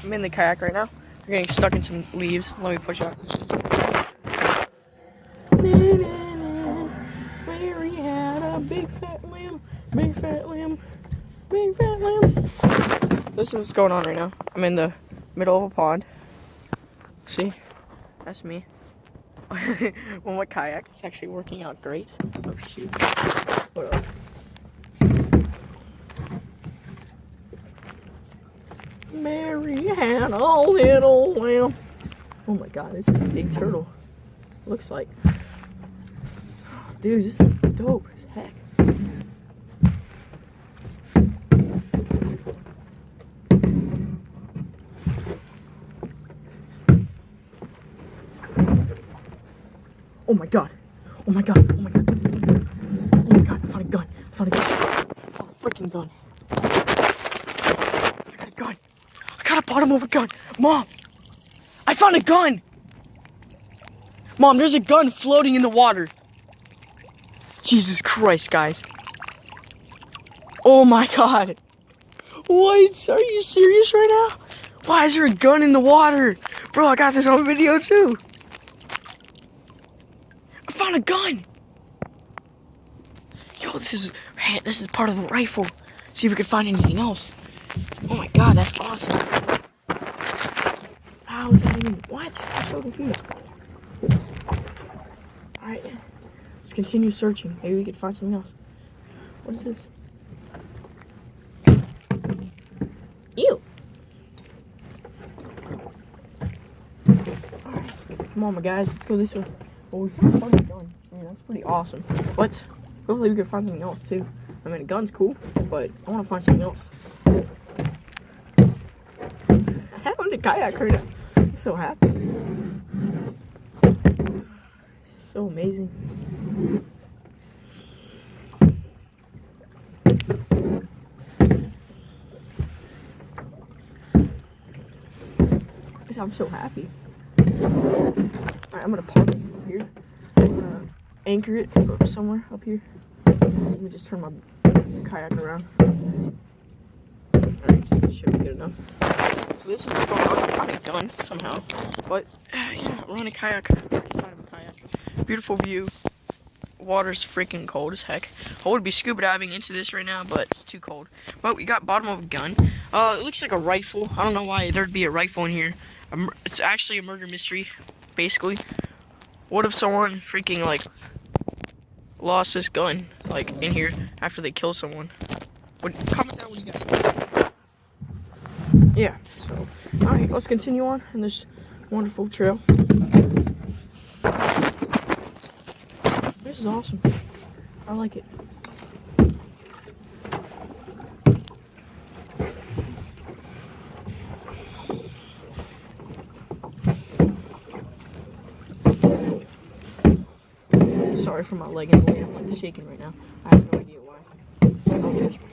I'm in the kayak right now. We're getting stuck in some leaves. Let me push up. Mary had a big fat lamb, big fat lamb, big fat lamb. This is what's going on right now. I'm in the middle of a pond. See? That's me. On my kayak. It's actually working out great. Oh shoot. Hold up. Mary had a little lamb. Oh my god, this is a big turtle. Looks like. Dude, this is dope as heck. Oh my god. Oh my god. Oh my god. Oh my god. I found a gun. I found a gun. I found a freaking gun. I got a gun. I got a bottom of a gun. Mom! I found a gun! Mom, there's a gun floating in the water. Jesus Christ, guys. Oh my god. What? Are you serious right now? Why is there a gun in the water? Bro, I got this on video too. I found a gun. Yo, this is part of the rifle. See if we can find anything else. Oh my god, that's awesome. How is that even? What? I'm so confused. Alright, let's continue searching. Maybe we can find something else. What is this? Ew. Alright, come on, my guys. Let's go this way. Well, we found a gun. I mean, that's pretty awesome. But hopefully we can find something else too. I mean, a gun's cool, but I want to find something else. I have on the kayak right now. I'm so happy. This is so amazing. I'm so happy. Alright, I'm gonna park it here. I'm gonna anchor it somewhere up here. Let me just turn my kayak around. Alright, so this should be good enough. So this is what's going on. It's probably done somehow. But yeah, we're on a kayak inside of a kayak. Beautiful view. Water's freaking cold as heck. I would be scuba diving into this right now, but it's too cold. But we got bottom of a gun. It looks like a rifle. I don't know why there'd be a rifle in here. It's actually a murder mystery, basically. What if someone freaking like lost this gun like in here after they kill someone? Comment down what you guys think. Yeah. So, all right, let's continue on in this wonderful trail. This is awesome. I like it. Sorry for my leg in the way. I'm like shaking right now. I have no idea why. Don't judge me.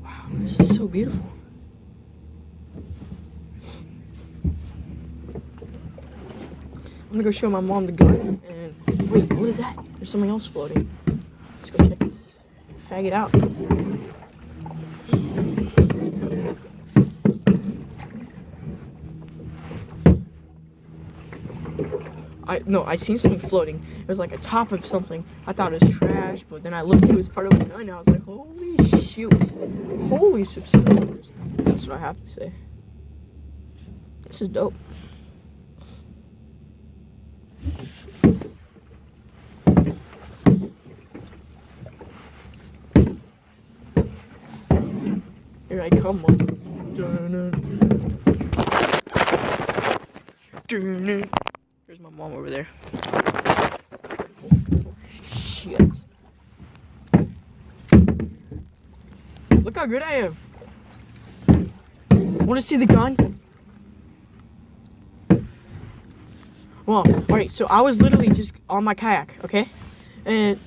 Wow, this is so beautiful. I'm gonna go show my mom the gun. And wait, what is that? There's something else floating. Let's go check this faggot out. I seen something floating. It was like a top of something. I thought it was trash, but then I looked, it was part of a gun, and I was like, holy shoot. Holy subscribers. That's what I have to say. This is dope. Here I come, Mom. There's my mom over there. Shit. Look how good I am. Want to see the gun? Well, alright, so I was literally just on my kayak, okay? And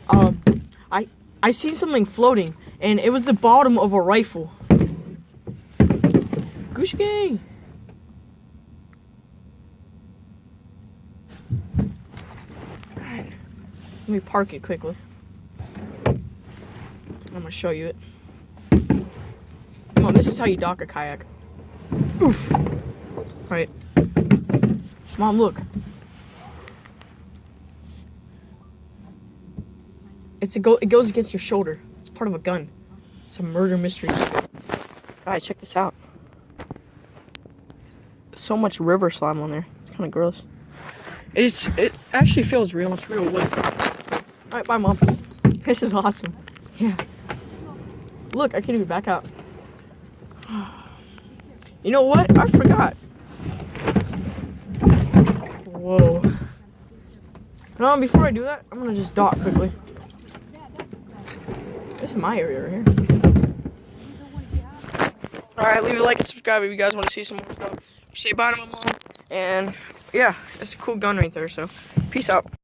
I seen something floating, and it was the bottom of a rifle. Goose gang. Alright. Let me park it quickly. I'm gonna show you it. Come on, this is how you dock a kayak. Oof. Right. Mom, look. It goes against your shoulder. It's part of a gun. It's a murder mystery. Guys, check this out. So much river slime on there. It's kind of gross. It actually feels real. It's real wood. Alright, bye, Mom. This is awesome. Yeah. Look, I can't even back out. You know what? I forgot. Whoa. No, before I do that, I'm gonna just dock quickly. This is my area right here. Alright, leave a like and subscribe if you guys want to see some more stuff. Say bye to my mom. And yeah, it's a cool gun right there, so peace out.